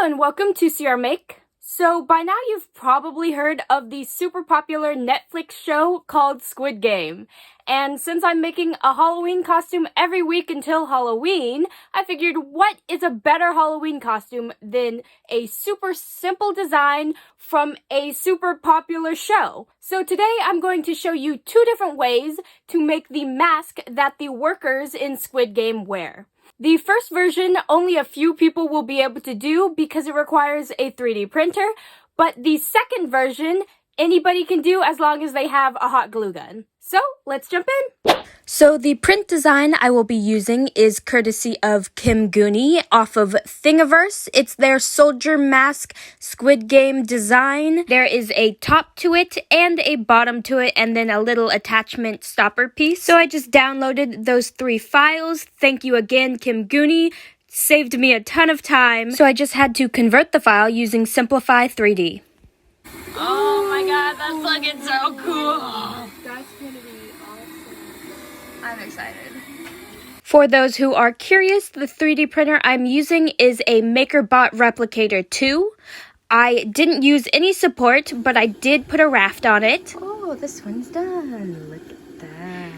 Hello and welcome to CR Make. So by now you've probably heard of the super popular Netflix show called Squid Game. And since I'm making a Halloween costume every week until Halloween, I figured what is a better Halloween costume than a super simple design from a super popular show. So today I'm going to show you two different ways to make the mask that the workers in Squid Game wear. The first version, only a few people will be able to do because it requires a 3D printer, but the second version, anybody can do as long as they have a hot glue gun. So, let's jump in! So the print design I will be using is courtesy of Kim Goonie off of Thingiverse. It's their soldier mask Squid Game design. There is a top to it and a bottom to it and then a little attachment stopper piece. So I just downloaded those 3 files. Thank you again, Kim Goonie. Saved me a ton of time. So I just had to convert the file using Simplify 3D. Oh my god, that's looking so cool! That's gonna be awesome. I'm excited. For those who are curious, the 3D printer I'm using is a MakerBot Replicator 2. I didn't use any support, but I did put a raft on it. Oh, this one's done. Look at that.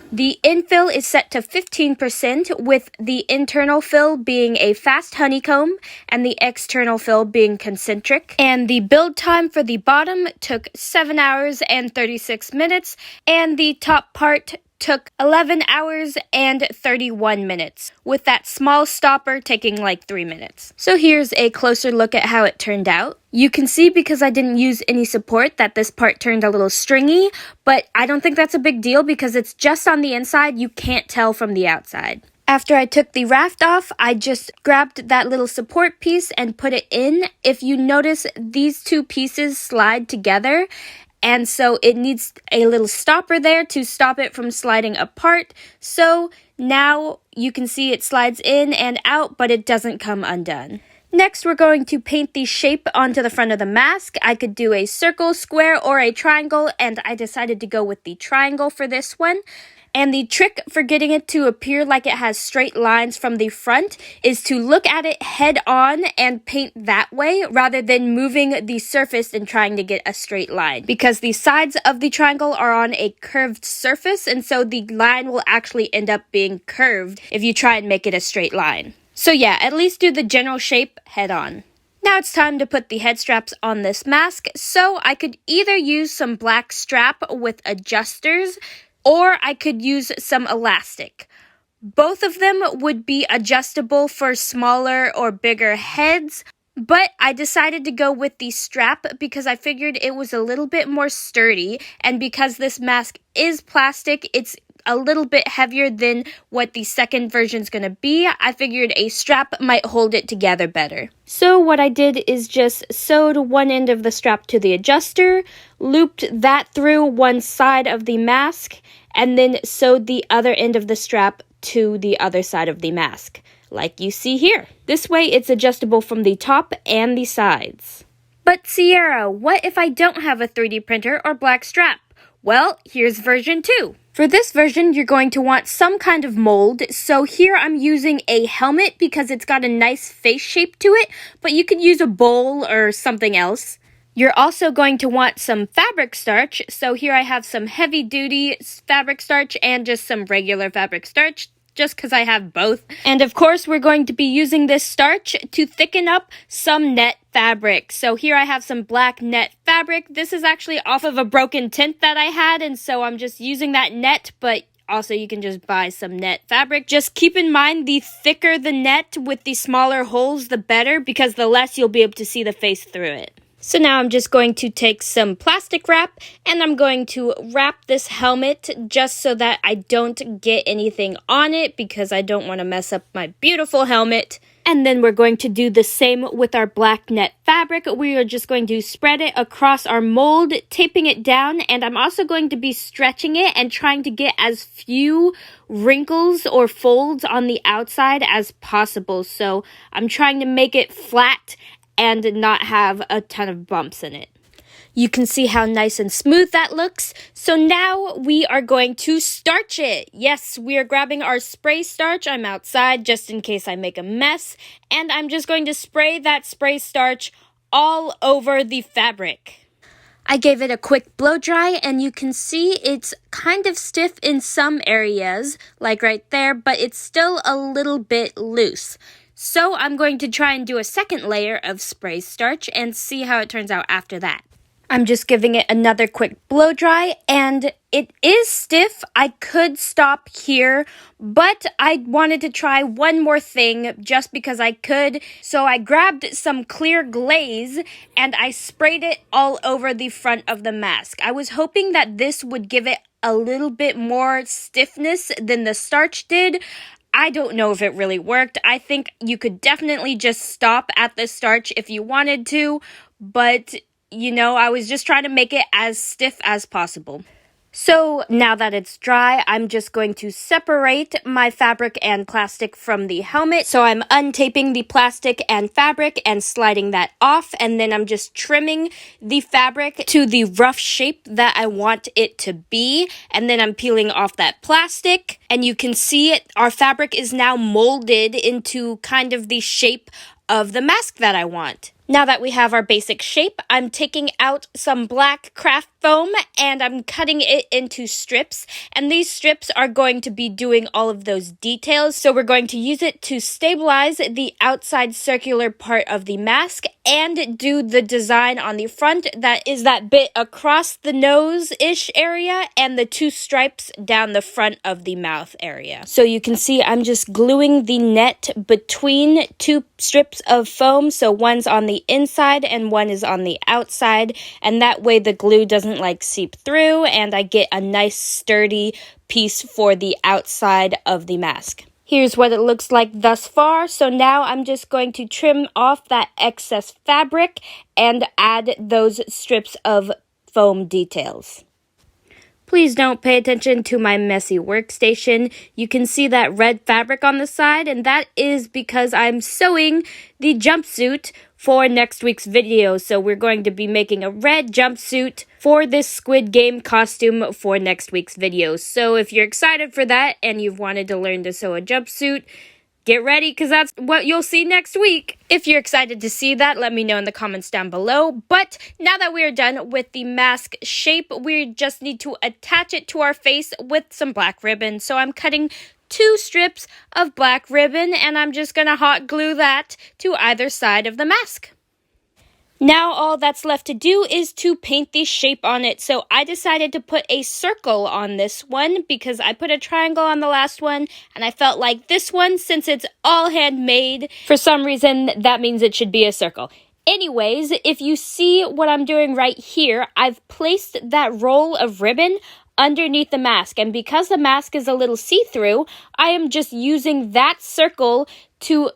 The infill is set to 15%, with the internal fill being a fast honeycomb and the external fill being concentric. And the build time for the bottom took 7 hours and 36 minutes, and the top part took 11 hours and 31 minutes, with that small stopper taking like 3 minutes. So here's a closer look at how it turned out. You can see because I didn't use any support that this part turned a little stringy, but I don't think that's a big deal because it's just on the inside, you can't tell from the outside. After I took the raft off, I just grabbed that little support piece and put it in. If you notice, these two pieces slide together, and so it needs a little stopper there to stop it from sliding apart. So now you can see it slides in and out, but it doesn't come undone. Next, we're going to paint the shape onto the front of the mask. I could do a circle, square, or a triangle, and I decided to go with the triangle for this one. And the trick for getting it to appear like it has straight lines from the front is to look at it head on and paint that way rather than moving the surface and trying to get a straight line. Because the sides of the triangle are on a curved surface, and so the line will actually end up being curved if you try and make it a straight line. So yeah, at least do the general shape head on. Now it's time to put the head straps on this mask, so I could either use some black strap with adjusters, or I could use some elastic. Both of them would be adjustable for smaller or bigger heads, but I decided to go with the strap because I figured it was a little bit more sturdy, and because this mask is plastic, it's a little bit heavier than what the second version's gonna be. I figured a strap might hold it together better. So what I did is just sewed one end of the strap to the adjuster, looped that through one side of the mask, and then sewed the other end of the strap to the other side of the mask, like you see here. This way it's adjustable from the top and the sides. But Sierra, what if I don't have a 3D printer or black strap? Well, here's version 2. For this version, you're going to want some kind of mold, so here I'm using a helmet because it's got a nice face shape to it, but you could use a bowl or something else. You're also going to want some fabric starch, so here I have some heavy-duty fabric starch and just some regular fabric starch, just because I have both. And of course, we're going to be using this starch to thicken up some net fabric. So here I have some black net fabric. This is actually off of a broken tent that I had, and so I'm just using that net, but also you can just buy some net fabric. Just keep in mind, the thicker the net with the smaller holes, the better, because the less you'll be able to see the face through it. So now I'm just going to take some plastic wrap and I'm going to wrap this helmet just so that I don't get anything on it because I don't want to mess up my beautiful helmet. And then we're going to do the same with our black net fabric. We are just going to spread it across our mold, taping it down, and I'm also going to be stretching it and trying to get as few wrinkles or folds on the outside as possible. So I'm trying to make it flat and not have a ton of bumps in it. You can see how nice and smooth that looks. So now we are going to starch it. Yes, we are grabbing our spray starch. I'm outside just in case I make a mess. And I'm just going to spray that spray starch all over the fabric. I gave it a quick blow dry, and you can see it's kind of stiff in some areas, like right there, but it's still a little bit loose. So I'm going to try and do a second layer of spray starch and see how it turns out after that. I'm just giving it another quick blow dry, and it is stiff. I could stop here, but I wanted to try one more thing just because I could. So I grabbed some clear glaze and I sprayed it all over the front of the mask. I was hoping that this would give it a little bit more stiffness than the starch did. I don't know if it really worked. I think you could definitely just stop at the starch if you wanted to, but you know, I was just trying to make it as stiff as possible. So now that it's dry, I'm just going to separate my fabric and plastic from the helmet. So I'm untaping the plastic and fabric and sliding that off, and then I'm just trimming the fabric to the rough shape that I want it to be, and then I'm peeling off that plastic, and you can see it. Our fabric is now molded into kind of the shape of the mask that I want. Now that we have our basic shape, I'm taking out some black craft foam and I'm cutting it into strips. And these strips are going to be doing all of those details. So we're going to use it to stabilize the outside circular part of the mask and do the design on the front. That is that bit across the nose-ish area and the two stripes down the front of the mouth area. So you can see I'm just gluing the net between two strips of foam. So one's on the inside and one is on the outside, and that way the glue doesn't like seep through and I get a nice sturdy piece for the outside of the mask. Here's what it looks like thus far. So now I'm just going to trim off that excess fabric and add those strips of foam details. Please don't pay attention to my messy workstation. You can see that red fabric on the side, and that is because I'm sewing the jumpsuit for next week's video. So we're going to be making a red jumpsuit for this Squid Game costume for next week's video. So if you're excited for that and you've wanted to learn to sew a jumpsuit, get ready, because that's what you'll see next week. If you're excited to see that, let me know in the comments down below. But now that we're done with the mask shape, we just need to attach it to our face with some black ribbon. So I'm cutting 2 strips of black ribbon, and I'm just going to hot glue that to either side of the mask. Now all that's left to do is to paint the shape on it. So I decided to put a circle on this one because I put a triangle on the last one, and I felt like this one, since it's all handmade, for some reason that means it should be a circle. Anyways, if you see what I'm doing right here, I've placed that roll of ribbon underneath the mask, and because the mask is a little see-through, I am just using that circle to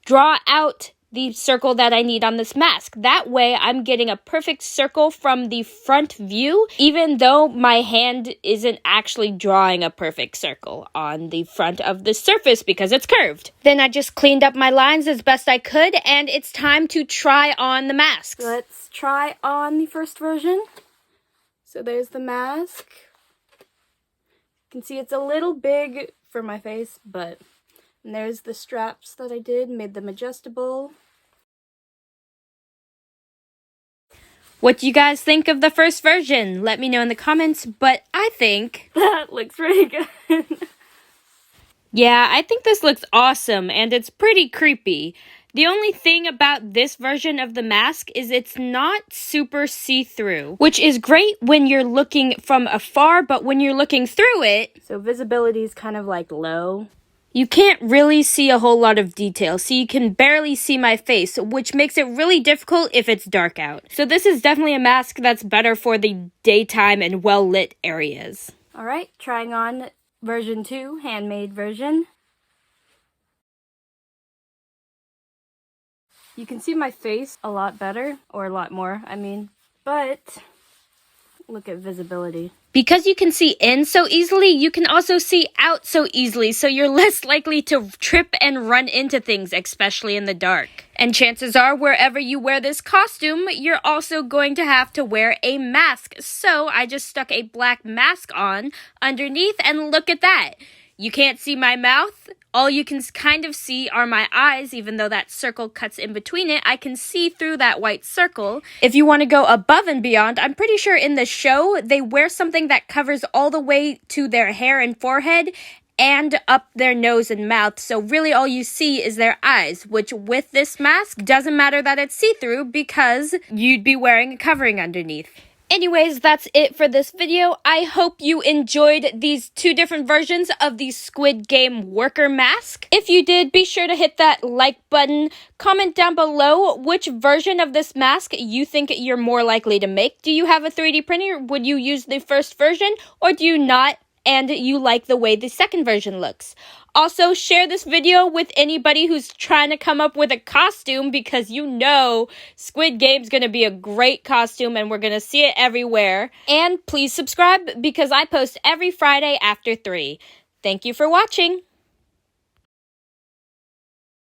draw out the circle that I need on this mask. That way, I'm getting a perfect circle from the front view, even though my hand isn't actually drawing a perfect circle on the front of the surface because it's curved. Then I just cleaned up my lines as best I could, and it's time to try on the masks. Let's try on the first version. So there's the mask. You can see it's a little big for my face, but and there's the straps that I did, made them adjustable. What do you guys think of the first version? Let me know in the comments, but I think that looks pretty good. Yeah, I think this looks awesome, and it's pretty creepy. The only thing about this version of the mask is it's not super see-through, which is great when you're looking from afar, but when you're looking through it, so visibility is kind of like low. You can't really see a whole lot of detail, so you can barely see my face, which makes it really difficult if it's dark out. So this is definitely a mask that's better for the daytime and well-lit areas. Alright, trying on version 2, handmade version. You can see my face a lot better, or a lot more, I mean. But look at visibility. Because you can see in so easily, you can also see out so easily, so you're less likely to trip and run into things, especially in the dark. And chances are, wherever you wear this costume, you're also going to have to wear a mask. So I just stuck a black mask on underneath, and look at that. You can't see my mouth. All you can kind of see are my eyes, even though that circle cuts in between it. I can see through that white circle. If you want to go above and beyond, I'm pretty sure in the show, they wear something that covers all the way to their hair and forehead and up their nose and mouth. So really all you see is their eyes, which with this mask, doesn't matter that it's see-through because you'd be wearing a covering underneath. Anyways, that's it for this video. I hope you enjoyed these two different versions of the Squid Game worker mask. If you did, be sure to hit that like button. Comment down below which version of this mask you think you're more likely to make. Do you have a 3D printer? Would you use the first version, or do you not and you like the way the second version looks? Also, share this video with anybody who's trying to come up with a costume, because you know Squid Game's going to be a great costume and we're going to see it everywhere. And please subscribe because I post every Friday after 3. Thank you for watching.